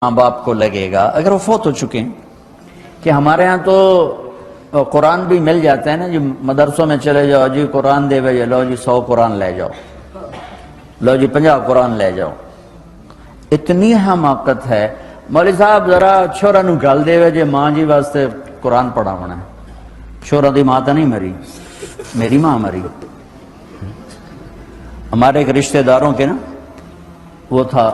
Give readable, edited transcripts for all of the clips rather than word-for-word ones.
ماں باپ کو لگے گا اگر وہ فوت ہو چکے ہیں. کہ ہمارے ہاں تو قرآن بھی مل جاتے ہیں نا جی، مدرسوں میں چلے جاؤ جی قرآن دے بھائی، لو جی 100 قرآن لے جاؤ، لو جی 50 قرآن لے جاؤ. اتنی حماقت ہے. مولوی صاحب ذرا چھوڑا نو گل دے جی ماں جی واسطے قرآن پڑھا ہونا ہے. چھوڑا دی ماں تو نہیں مری، میری ماں مری. ہمارے ایک رشتہ داروں کے نا وہ تھا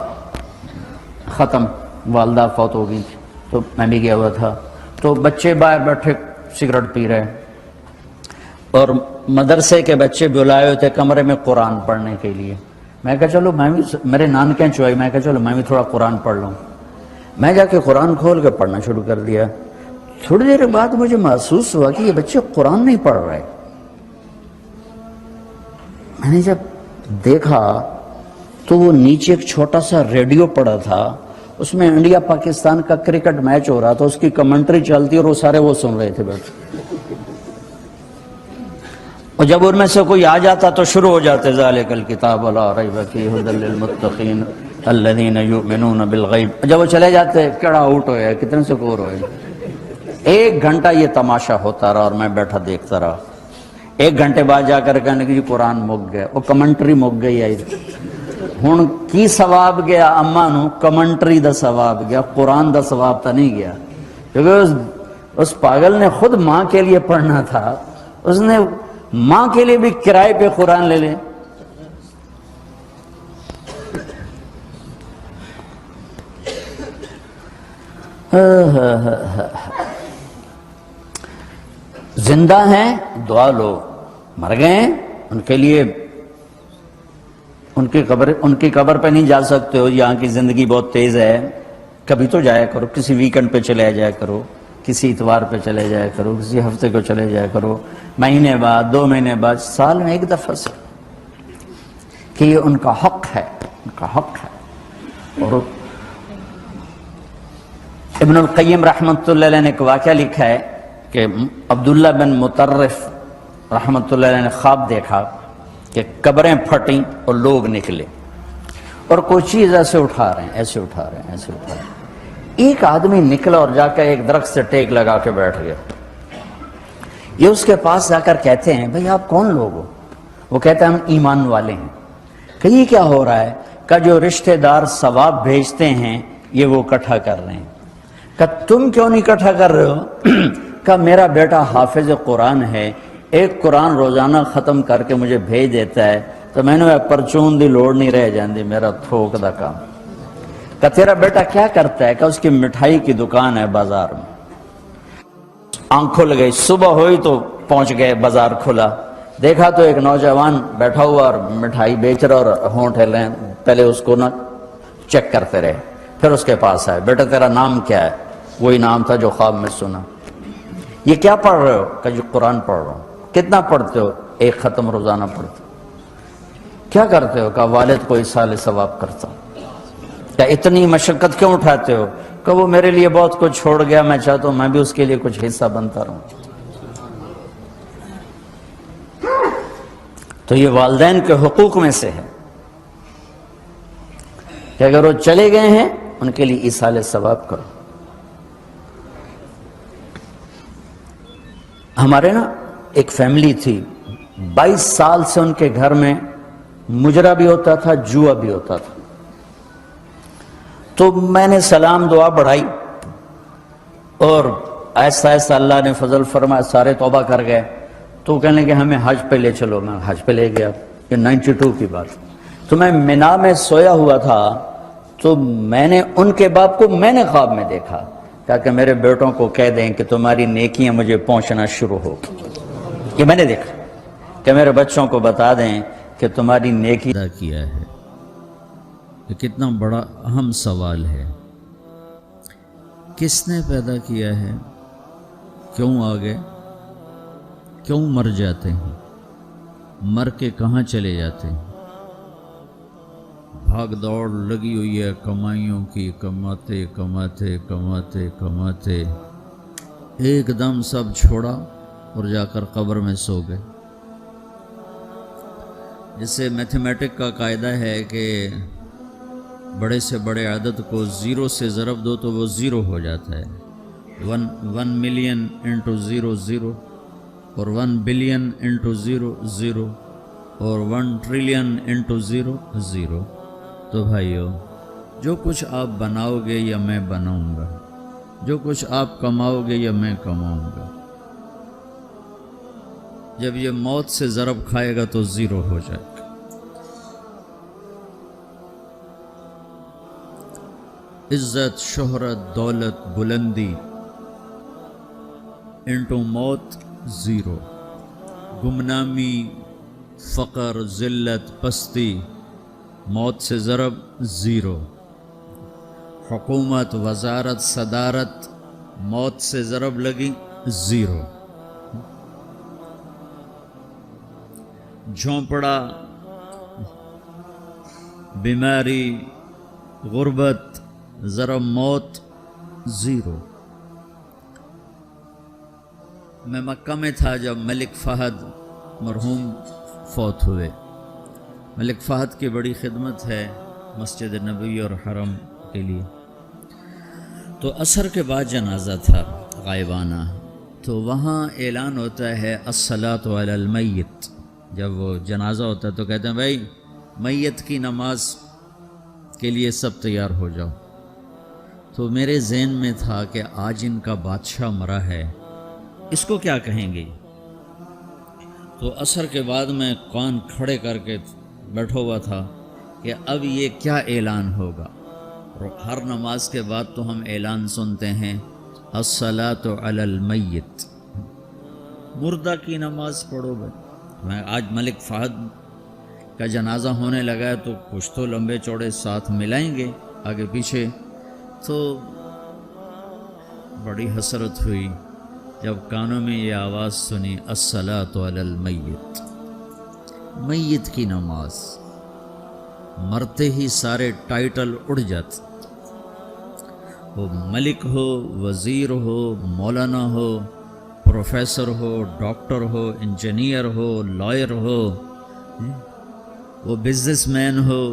ختم، والدہ فوت ہو گئی تھی، تو میں بھی گیا ہوا تھا. تو بچے باہر بیٹھے سگریٹ پی رہے اور مدرسے کے بچے بلائے ہوئے تھے کمرے میں قرآن پڑھنے کے لیے. میں کہا چلو میں بھی، میرے نانکیں چوئی، میں کہا چلو میں بھی تھوڑا قرآن پڑھ لوں. میں جا کے قرآن کھول کے پڑھنا شروع کر دیا. تھوڑی دیر بعد مجھے محسوس ہوا کہ یہ بچے قرآن نہیں پڑھ رہے. میں نے جب دیکھا تو وہ نیچے ایک چھوٹا سا ریڈیو پڑا تھا، اس میں انڈیا پاکستان کا کرکٹ میچ ہو رہا تھا، اس کی کمنٹری چلتی اور وہ سارے وہ سن رہے تھے بیٹھ. اور جب ان میں سے کوئی آ جاتا تو شروع ہو جاتے ذالک الکتاب لا ریب فیہ ھدی للمتقین الذین یؤمنون بالغیب. جب وہ چلے جاتے کیڑا آؤٹ ہوئے، کتنے سکور ہوئے. 1 گھنٹہ یہ تماشا ہوتا رہا اور میں بیٹھا دیکھتا رہا. 1 گھنٹے بعد جا کر کہنے کہ جی قرآن مک گیا، وہ کمنٹری مک گئی ہے. ہن کی ثواب گیا اما نو؟ کمنٹری دا ثواب گیا، قرآن دا ثواب تا نہیں گیا. کیونکہ اس پاگل نے خود ماں کے لیے پڑھنا تھا، اس نے ماں کے لیے بھی کرائے پہ قرآن لے لے. زندہ ہیں دعا لو، مر گئے ہیں ان کے لیے ان کی قبر پہ نہیں جا سکتے ہو. یہاں کی زندگی بہت تیز ہے، کبھی تو جایا کرو، کسی ویکنڈ پہ چلے جایا کرو، کسی اتوار پہ چلے جایا کرو، کسی ہفتے کو چلے جایا کرو، مہینے بعد 2 مہینے بعد، سال میں 1 دفعہ سے. کہ یہ ان کا حق ہے، ان کا حق ہے. اور ابن القیم رحمۃ اللہ علیہ نے ایک واقعہ لکھا ہے کہ عبداللہ بن مطرف رحمۃ اللہ علیہ نے خواب دیکھا کہ قبریں پھٹیں اور لوگ نکلے اور کوئی چیز ایسے اٹھا رہے ہیں، ایسے اٹھا رہے ہیں، ایسے اٹھا رہے ہیں. ایک آدمی نکلا اور جا کر ایک درخت سے ٹیک لگا کے بیٹھ گیا. یہ اس کے پاس جا کر کہتے ہیں بھئی آپ کون لوگ ہو؟ وہ کہتے ہیں ہم ایمان والے ہیں. کہ یہ کیا ہو رہا ہے؟ کہ جو رشتہ دار ثواب بھیجتے ہیں یہ وہ اکٹھا کر رہے ہیں. کہ تم کیوں نہیں اکٹھا کر رہے ہو؟ کہ میرا بیٹا حافظ قرآن ہے، 1 قرآن روزانہ ختم کر کے مجھے بھیج دیتا ہے، تو میں نے پرچون دی لوڑ نہیں رہ جاندی، میرا تھوک دا کام. کہ تیرا بیٹا کیا کرتا ہے؟ کہ اس کی مٹھائی کی دکان ہے بازار میں. آنکھ کھل گئی، صبح ہوئی تو پہنچ گئے، بازار کھلا، دیکھا تو ایک نوجوان بیٹھا ہوا اور مٹھائی بیچ رہا اور ہونٹ ہل رہے ہیں. پہلے اس کو نا چیک کرتے رہے، پھر اس کے پاس آئے، بیٹا تیرا نام کیا ہے؟ وہی نام تھا جو خواب میں سنا. یہ کیا پڑھ رہے ہو؟ کہ جو قرآن پڑھ رہا ہوں. کتنا پڑھتے ہو؟ 1 ختم روزانہ پڑھتے ہو. کیا کرتے ہو؟ کہ والد کو ایصال ثواب کرتا ہوں. کہ اتنی مشقت کیوں اٹھاتے ہو؟ کہ وہ میرے لیے بہت کچھ چھوڑ گیا، میں چاہتا ہوں میں بھی اس کے لیے کچھ حصہ بنتا رہوں. تو یہ والدین کے حقوق میں سے ہے کہ اگر وہ چلے گئے ہیں ان کے لیے ایصال ثواب کرو. ہمارے نا ایک فیملی تھی، 22 سال سے ان کے گھر میں مجرا بھی ہوتا تھا، جوا بھی ہوتا تھا. تو میں نے سلام دعا بڑھائی اور ایسا ایسا اللہ نے فضل فرمایا، سارے توبہ کر گئے. تو کہنے کہ ہمیں حج پہ لے چلو. میں حج پہ لے گیا، یہ 92 کی بات. تو میں منا میں سویا ہوا تھا، تو میں نے ان کے باپ کو میں نے خواب میں دیکھا کہ میرے بیٹوں کو کہہ دیں کہ تمہاری نیکیاں مجھے پہنچنا شروع ہو. یہ میں نے دیکھا کہ میرے بچوں کو بتا دیں کہ تمہاری نیکی پیدا کیا ہے. یہ کتنا بڑا اہم سوال ہے. کس نے پیدا کیا ہے؟ کیوں آگے؟ کیوں مر جاتے ہیں؟ مر کے کہاں چلے جاتے ہیں؟ بھاگ دوڑ لگی ہوئی ہے کمائیوں کی، کماتے کماتے کماتے کماتے ایک دم سب چھوڑا اور جا کر قبر میں سو گئے. جس سے میتھمیٹک کا قاعدہ ہے کہ بڑے سے بڑے عدد کو 0 سے ضرب دو تو وہ 0 ہو جاتا ہے. 1 ملین انٹو 0 0 اور 1 بلین انٹو 0 0 اور 1 ٹریلین انٹو 0 0. تو بھائیو، جو کچھ آپ بناؤ گے یا میں بناؤں گا، جو کچھ آپ کماؤ گے یا میں کماؤں گا، جب یہ موت سے ضرب کھائے گا تو 0 ہو جائے گا. عزت، شہرت، دولت، بلندی انٹو موت 0. گمنامی، فقر، ذلت، پستی موت سے ضرب 0. حکومت، وزارت، صدارت موت سے ضرب لگی 0. جھونپڑا، بیماری، غربت ضرب موت 0. میں مکہ میں تھا جب ملک فہد مرحوم فوت ہوئے. ملک فہد کی بڑی خدمت ہے مسجد نبوی اور حرم کے لیے. تو عصر کے بعد جنازہ تھا غائبانہ، تو وہاں اعلان ہوتا ہے الصلاۃ علی المیت. جب وہ جنازہ ہوتا ہے تو کہتے ہیں بھائی میت کی نماز کے لیے سب تیار ہو جاؤ. تو میرے ذہن میں تھا کہ آج ان کا بادشاہ مرا ہے، اس کو کیا کہیں گے. تو عصر کے بعد میں کان کھڑے کر کے بیٹھا ہوا تھا کہ اب یہ کیا اعلان ہوگا. ہر نماز کے بعد تو ہم اعلان سنتے ہیں الصلاۃ علی المیت، مردہ کی نماز پڑھو بھائی. میں آج ملک فہد کا جنازہ ہونے لگا ہے تو کچھ تو لمبے چوڑے ساتھ ملائیں گے آگے پیچھے. تو بڑی حسرت ہوئی جب کانوں میں یہ آواز سنی الصلاۃ علی المیت، میت کی نماز. مرتے ہی سارے ٹائٹل اڑ جاتے، وہ ملک ہو، وزیر ہو، مولانا ہو، پروفیسر ہو، ڈاکٹر ہو، انجینئر ہو، لائر ہو، وہ بزنس مین ہو،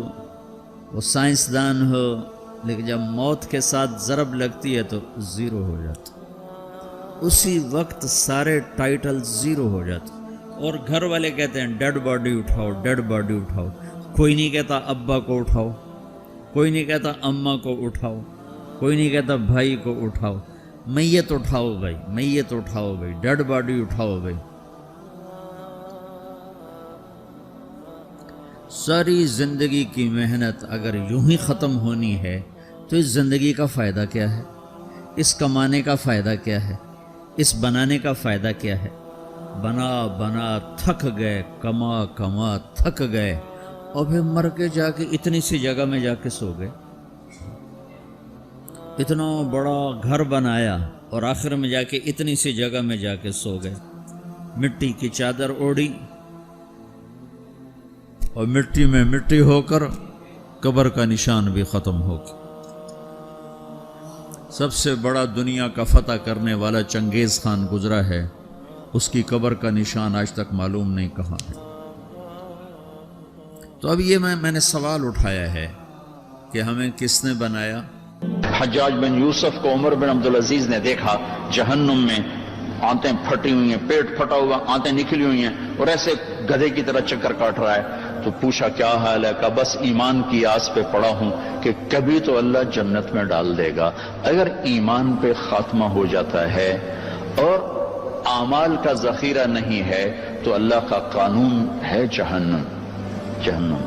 وہ سائنسدان ہو، لیکن جب موت کے ساتھ ضرب لگتی ہے تو 0 ہو جاتا. اسی وقت سارے ٹائٹل 0 ہو جاتے. اور گھر والے کہتے ہیں ڈیڈ باڈی اٹھاؤ، ڈیڈ باڈی اٹھاؤ. کوئی نہیں کہتا ابا کو اٹھاؤ، کوئی نہیں کہتا اماں کو اٹھاؤ، کوئی نہیں کہتا بھائی کو اٹھاؤ. میت اٹھاؤ بھائی، میت اٹھاؤ بھائی، ڈیڈ باڈی اٹھاؤ بھائی. ساری زندگی کی محنت اگر یوں ہی ختم ہونی ہے تو اس زندگی کا فائدہ کیا ہے؟ اس کمانے کا فائدہ کیا ہے؟ اس بنانے کا فائدہ کیا ہے؟ بنا بنا تھک گئے، کما کما تھک گئے، اور پھر مر کے جا کے اتنی سی جگہ میں جا کے سو گئے. اتنا بڑا گھر بنایا اور آخر میں جا کے اتنی سی جگہ میں جا کے سو گئے. مٹی کی چادر اوڑھی اور مٹی میں مٹی ہو کر قبر کا نشان بھی ختم ہو گیا. سب سے بڑا دنیا کا فتح کرنے والا چنگیز خان گزرا ہے، اس کی قبر کا نشان آج تک معلوم نہیں کہاں ہے. تو اب یہ میں نے سوال اٹھایا ہے کہ ہمیں کس نے بنایا؟ حجاج بن یوسف کو عمر بن عبدالعزیز نے دیکھا جہنم میں آنتیں پھٹی ہوئی ہیں، پیٹ پھٹا ہوا، آنتیں نکلی ہوئی ہیں، اور ایسے گدھے کی طرح چکر کاٹ رہا ہے. تو پوچھا کیا حال ہے؟ کہا بس ایمان کی آس پہ پڑا ہوں کہ کبھی تو اللہ جنت میں ڈال دے گا. اگر ایمان پہ خاتمہ ہو جاتا ہے اور اعمال کا ذخیرہ نہیں ہے تو اللہ کا قانون ہے جہنم. جہنم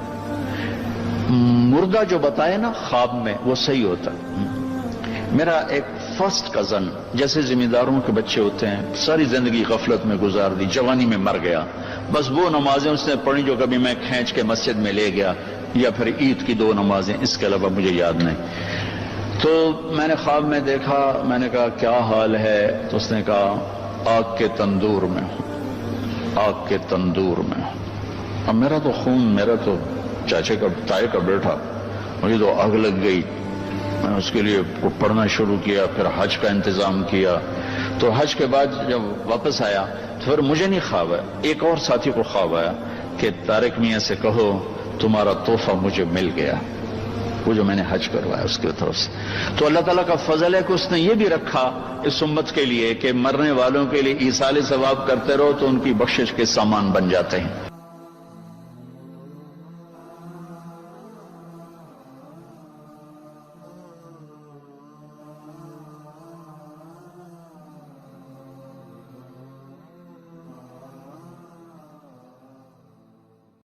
مردہ جو بتائے نا خواب میں وہ صحیح ہوتا. میرا ایک فرسٹ کزن، جیسے ذمہ داروں کے بچے ہوتے ہیں، ساری زندگی غفلت میں گزار دی، جوانی میں مر گیا. بس وہ نمازیں اس نے پڑھی جو کبھی میں کھینچ کے مسجد میں لے گیا، یا پھر عید کی 2 نمازیں، اس کے علاوہ مجھے یاد نہیں. تو میں نے خواب میں دیکھا، میں نے کہا کیا حال ہے؟ تو اس نے کہا آگ کے تندور میں ہوں، آگ کے تندور میں ہوں. اب میرا تو خون، میرا تو چاچے کا تائے کا بیٹا، مجھے تو آگ لگ گئی. میں اس کے لیے پڑھنا شروع کیا، پھر حج کا انتظام کیا. تو حج کے بعد جب واپس آیا تو پھر مجھے نہیں خواب آیا، ایک اور ساتھی کو خواب آیا کہ طارق میاں سے کہو تمہارا تحفہ مجھے مل گیا. وہ جو میں نے حج کروایا اس کی طرف سے. تو اللہ تعالیٰ کا فضل ہے کہ اس نے یہ بھی رکھا اس امت کے لیے کہ مرنے والوں کے لیے ایصال ثواب کرتے رہو تو ان کی بخشش کے سامان بن جاتے ہیں.